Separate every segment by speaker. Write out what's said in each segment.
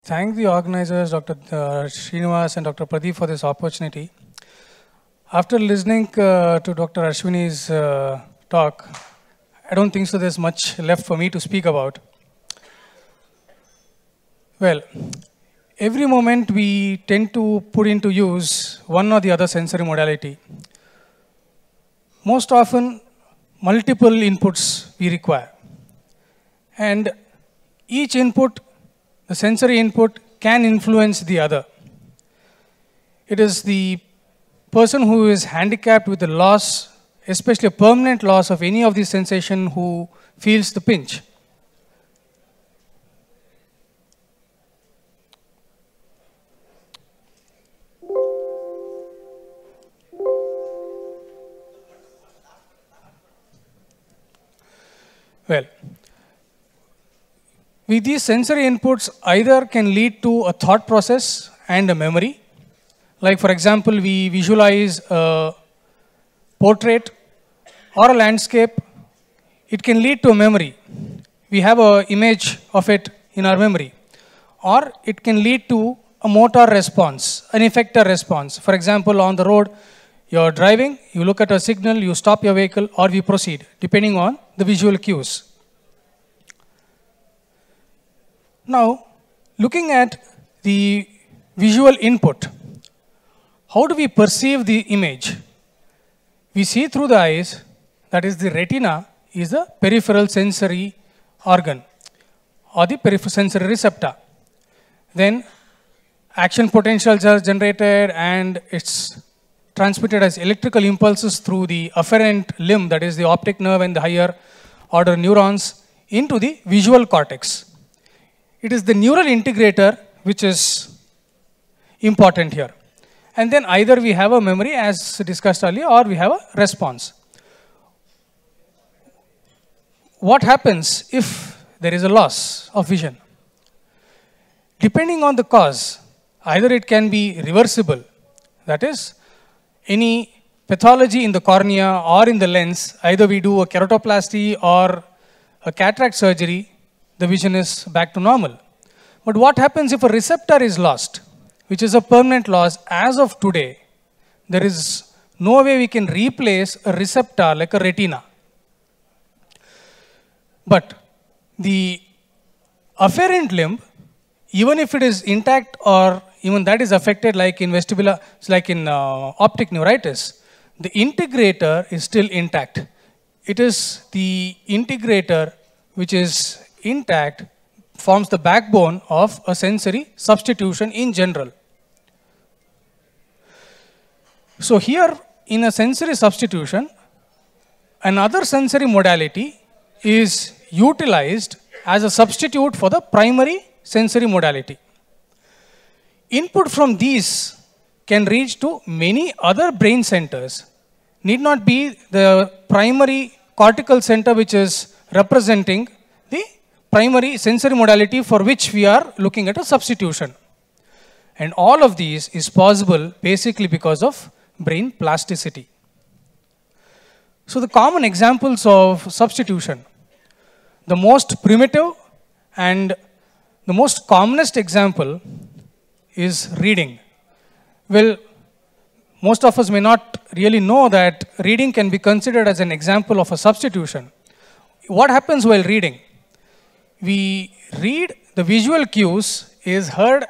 Speaker 1: Thank the organizers, Dr. Srinivas and Dr. Pradeep for this opportunity. After listening to Dr. Ashwini's talk, I don't think so there's much left for me to speak about. Well, every moment we tend to put into use one or the other sensory modality. Most often, multiple inputs we require. And each input, the sensory input, can influence the other. It is the person who is handicapped with the loss, especially a permanent loss of any of these sensations, who feels the pinch. Well, with these sensory inputs, either can lead to a thought process and a memory. Like, for example, we visualize a portrait or a landscape. It can lead to a memory. We have an image of it in our memory. Or it can lead to a motor response, an effector response. For example, on the road, you're driving, you look at a signal, you stop your vehicle, or we proceed, depending on the visual cues. Now, looking at the visual input, how do we perceive the image? We see through the eyes, that is the retina, is the peripheral sensory organ, or the peripheral sensory receptor. Then, action potentials are generated and it's transmitted as electrical impulses through the afferent limb, that is the optic nerve and the higher order neurons, into the visual cortex. It is the neural integrator which is important here. And then either we have a memory, as discussed earlier, or we have a response. What happens if there is a loss of vision? Depending on the cause, either it can be reversible, that is, any pathology in the cornea or in the lens, either we do a keratoplasty or a cataract surgery, the vision is back to normal. But what happens if a receptor is lost, which is a permanent loss? As of today, there is no way we can replace a receptor like a retina. But the afferent limb, even if it is intact or even that is affected, like in vestibular, like in optic neuritis, the integrator is still intact. It is the integrator which is intact, forms the backbone of a sensory substitution in general. So here, in a sensory substitution, another sensory modality is utilized as a substitute for the primary sensory modality. Input from these can reach to many other brain centers. Need not be the primary cortical center which is representing the primary sensory modality for which we are looking at a substitution. And all of these is possible basically because of brain plasticity. So the common examples of substitution, the most primitive and the most commonest example is reading. Well, most of us may not really know that reading can be considered as an example of a substitution. What happens while reading? We read, the visual cues is heard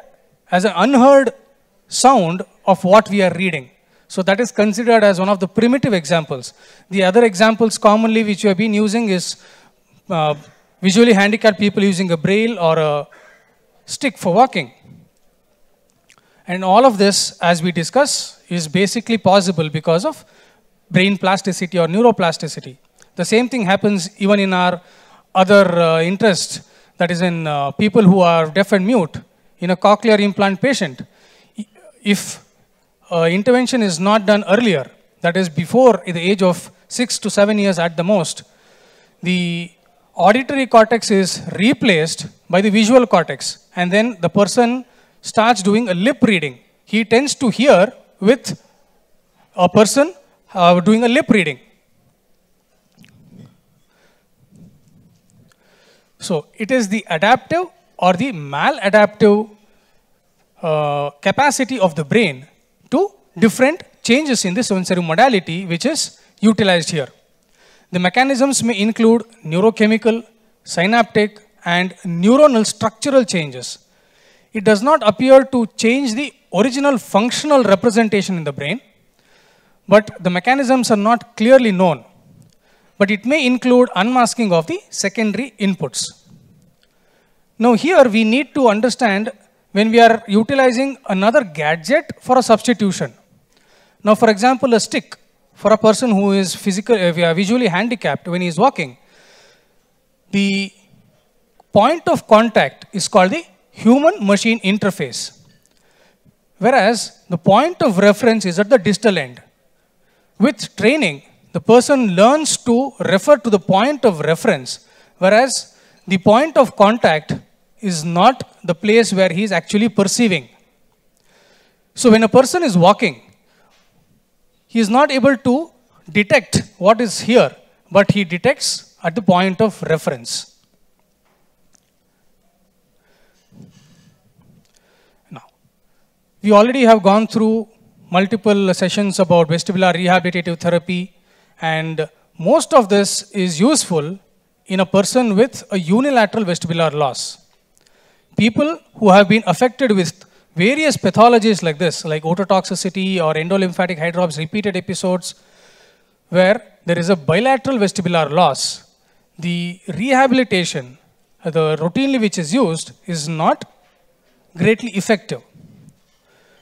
Speaker 1: as an unheard sound of what we are reading. So that is considered as one of the primitive examples. The other examples commonly which we have been using is visually handicapped people using a braille or a stick for walking. And all of this, as we discuss, is basically possible because of brain plasticity or neuroplasticity. The same thing happens even in our other interest, that is in people who are deaf and mute, in a cochlear implant patient. If intervention is not done earlier, that is before the age of 6 to 7 years at the most, the auditory cortex is replaced by the visual cortex, and then the person starts doing a lip reading. He tends to hear with a person doing a lip reading. So it is the adaptive or the maladaptive capacity of the brain to different changes in the sensory modality which is utilized here. The mechanisms may include neurochemical, synaptic, and neuronal structural changes. It does not appear to change the original functional representation in the brain, but the mechanisms are not clearly known. But it may include unmasking of the secondary inputs. Now here we need to understand when we are utilizing another gadget for a substitution. Now for example, a stick for a person who is visually handicapped when he is walking. The point of contact is called the human-machine interface, whereas the point of reference is at the distal end. With training, the person learns to refer to the point of reference, whereas the point of contact is not the place where he is actually perceiving. So when a person is walking, he is not able to detect what is here, but he detects at the point of reference. Now, we already have gone through multiple sessions about vestibular rehabilitative therapy, and most of this is useful in a person with a unilateral vestibular loss. People who have been affected with various pathologies like this, like ototoxicity or endolymphatic hydrops, repeated episodes, where there is a bilateral vestibular loss, the rehabilitation, the routinely which is used, is not greatly effective.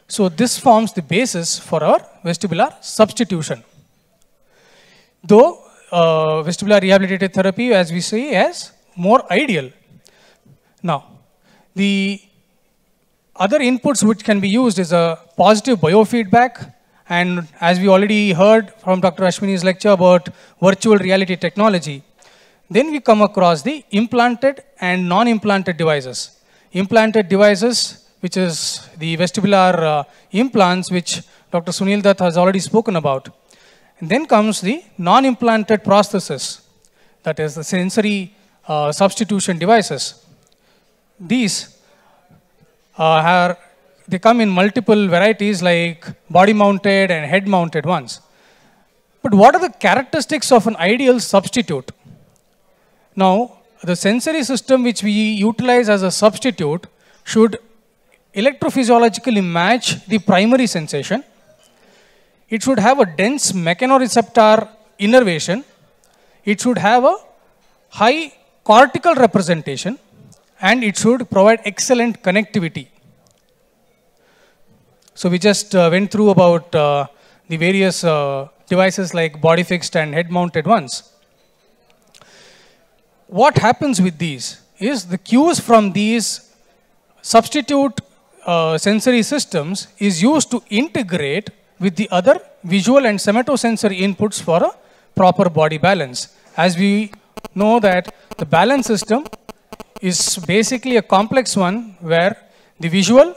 Speaker 1: So this forms the basis for our vestibular substitution. Though vestibular rehabilitative therapy, as we say, is more ideal. Now, the other inputs which can be used is a positive biofeedback, and as we already heard from Dr. Ashwini's lecture about virtual reality technology, then we come across the implanted and non-implanted devices. Implanted devices, which is the vestibular implants, which Dr. Sunil Dutt has already spoken about. And then comes the non-implanted prosthesis, that is the sensory substitution devices. These they come in multiple varieties like body-mounted and head-mounted ones. But what are the characteristics of an ideal substitute? Now, the sensory system which we utilize as a substitute should electrophysiologically match the primary sensation. It should have a dense mechanoreceptor innervation. It should have a high cortical representation, and it should provide excellent connectivity. So we just went through about the various devices like body fixed and head mounted ones. What happens with these is the cues from these substitute sensory systems is used to integrate with the other visual and somatosensory inputs for a proper body balance. As we know that the balance system is basically a complex one where the visual,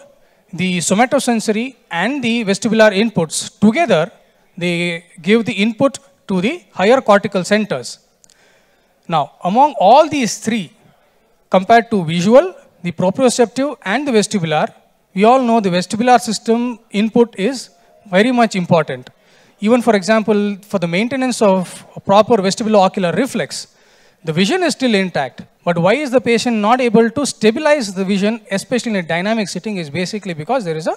Speaker 1: the somatosensory and the vestibular inputs together, they give the input to the higher cortical centers. Now, among all these three, compared to visual, the proprioceptive and the vestibular, we all know the vestibular system input is very much important. Even for example, for the maintenance of a proper vestibulo-ocular reflex, the vision is still intact. But why is the patient not able to stabilize the vision, especially in a dynamic setting, is basically because there is a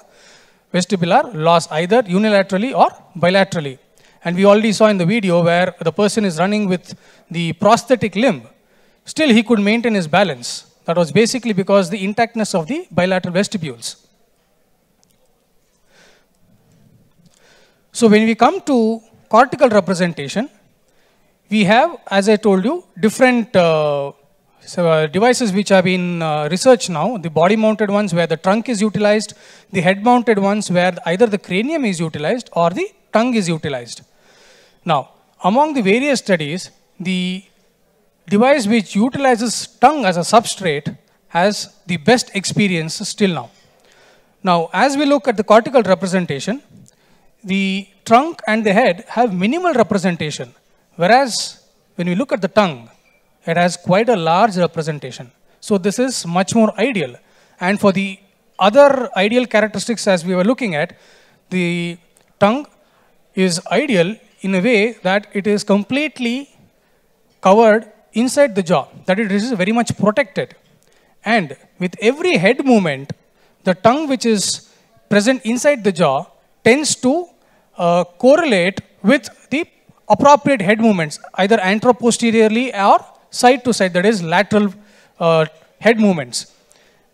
Speaker 1: vestibular loss, either unilaterally or bilaterally. And we already saw in the video where the person is running with the prosthetic limb. Still he could maintain his balance. That was basically because the intactness of the bilateral vestibules. So when we come to cortical representation, we have, as I told you, different devices which have been researched now. The body-mounted ones where the trunk is utilized, the head-mounted ones where either the cranium is utilized or the tongue is utilized. Now, among the various studies, the device which utilizes tongue as a substrate has the best experience still now. Now, as we look at the cortical representation, the trunk and the head have minimal representation, whereas when we look at the tongue, it has quite a large representation. So this is much more ideal. And for the other ideal characteristics as we were looking at, the tongue is ideal in a way that it is completely covered inside the jaw, that it is very much protected. And with every head movement, the tongue which is present inside the jaw tends to correlate with the appropriate head movements, either anteroposteriorly or side to side, that is lateral head movements.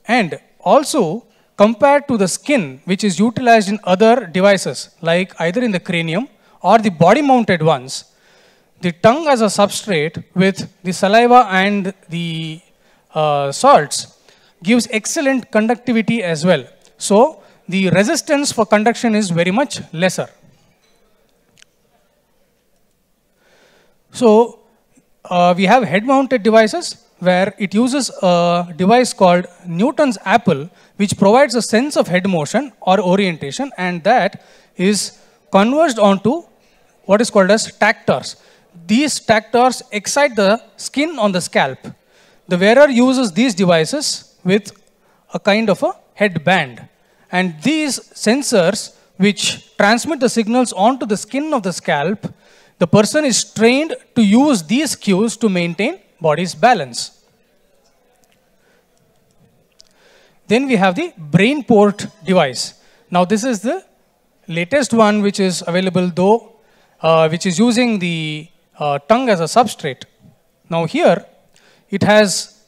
Speaker 1: And also, compared to the skin, which is utilized in other devices, like either in the cranium or the body-mounted ones, the tongue as a substrate with the saliva and the salts gives excellent conductivity as well. So, the resistance for conduction is very much lesser. So, we have head-mounted devices where it uses a device called Newton's apple, which provides a sense of head motion or orientation, and that is converged onto what is called as tactors. These tactors excite the skin on the scalp. The wearer uses these devices with a kind of a headband. And these sensors, which transmit the signals onto the skin of the scalp, the person is trained to use these cues to maintain body's balance. Then we have the brain port device. Now this is the latest one which is available, though, which is using the tongue as a substrate. Now here, it has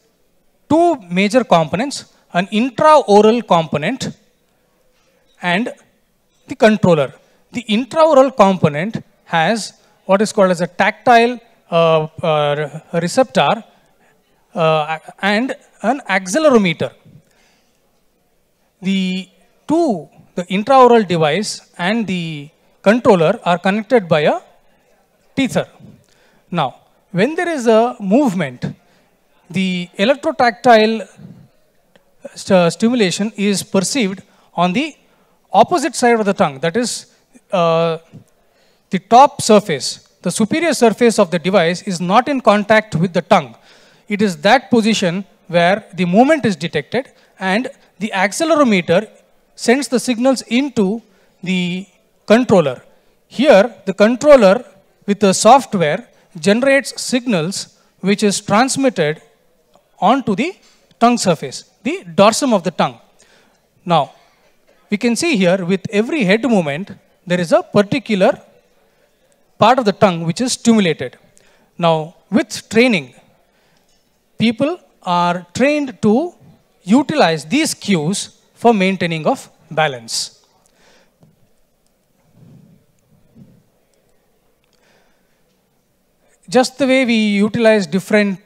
Speaker 1: two major components, an intraoral component and the controller. The intraoral component has what is called as a tactile receptor and an accelerometer. The intraoral device and the controller are connected by a tether. Now, when there is a movement, the electrotactile stimulation is perceived on the opposite side of the tongue, that is the top surface. The superior surface of the device is not in contact with the tongue. It is that position where the movement is detected, and the accelerometer sends the signals into the controller. Here, the controller with the software generates signals which is transmitted onto the tongue surface, the dorsum of the tongue. Now, we can see here with every head movement, there is a particular part of the tongue which is stimulated. Now, with training, people are trained to utilize these cues for maintaining of balance. Just the way we utilize different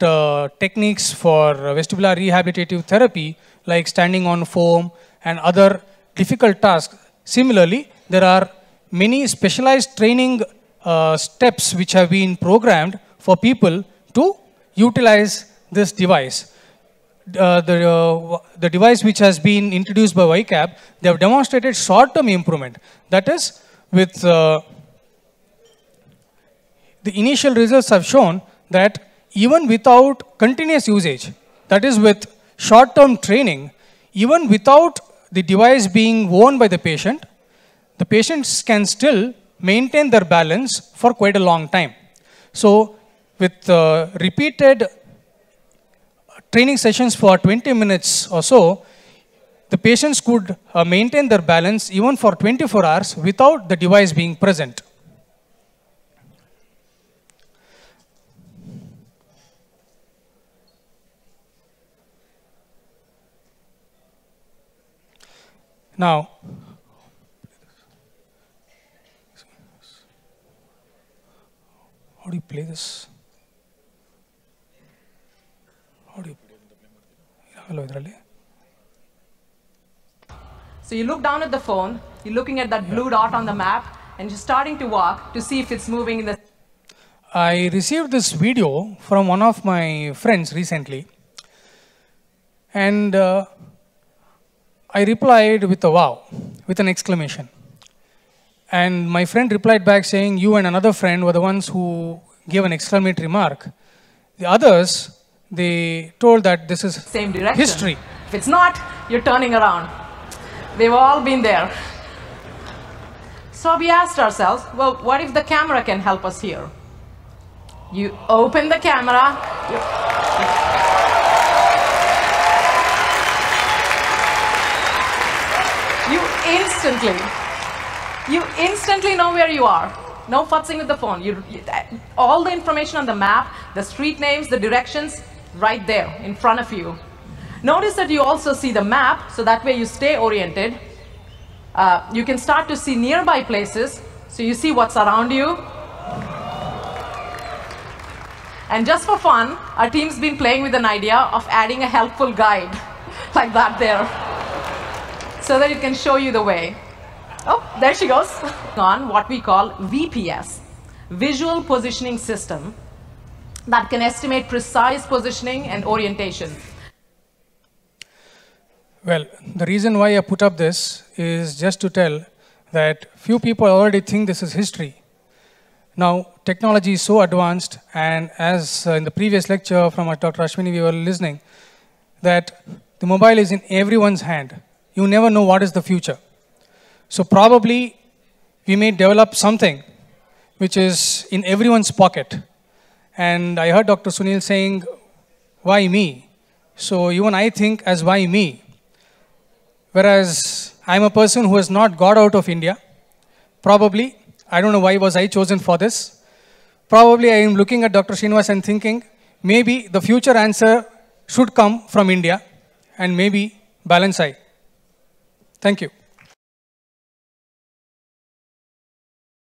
Speaker 1: techniques for vestibular rehabilitative therapy, like standing on foam and other difficult tasks, similarly, there are many specialized training steps which have been programmed for people to utilize this device. The device which has been introduced by YCAB, they have demonstrated short-term improvement. That is, with the initial results have shown that even without continuous usage, that is with short-term training, even without the device being worn by the patients can still maintain their balance for quite a long time. So, with repeated training sessions for 20 minutes or so, the patients could maintain their balance even for 24 hours without the device being present. Now, how do you play this? How do you play?
Speaker 2: So you look down at the phone, you're looking at that blue dot on the map, and you're starting to walk to see if it's moving in the...
Speaker 1: I received this video from one of my friends recently, and I replied with a wow, with an exclamation. And my friend replied back saying, you and another friend were the ones who gave an exclamatory mark. The others, they told that this is
Speaker 2: same direction.
Speaker 1: History.
Speaker 2: If it's not, you're turning around. They've all been there. So we asked ourselves, well, what if the camera can help us here? You open the camera. You instantly know where you are. No futzing with the phone. All the information on the map, the street names, the directions, right there in front of you. Notice that you also see the map, so that way you stay oriented. You can start to see nearby places, so you see what's around you. And just for fun, our team's been playing with an idea of adding a helpful guide, like that there, so that it can show you the way. Oh, there she goes. On what we call VPS, Visual Positioning System, that can estimate precise positioning and orientation.
Speaker 1: Well, the reason why I put up this is just to tell that few people already think this is history. Now, technology is so advanced, and as in the previous lecture from Dr. Ashwini we were listening, that the mobile is in everyone's hand. You never know what is the future. So probably we may develop something which is in everyone's pocket. And I heard Dr. Sunil saying, why me? So even I think as why me? Whereas I'm a person who has not got out of India. Probably, I don't know why was I chosen for this. Probably I am looking at Dr. Srinivas and thinking, maybe the future answer should come from India, and maybe balance I. Thank you.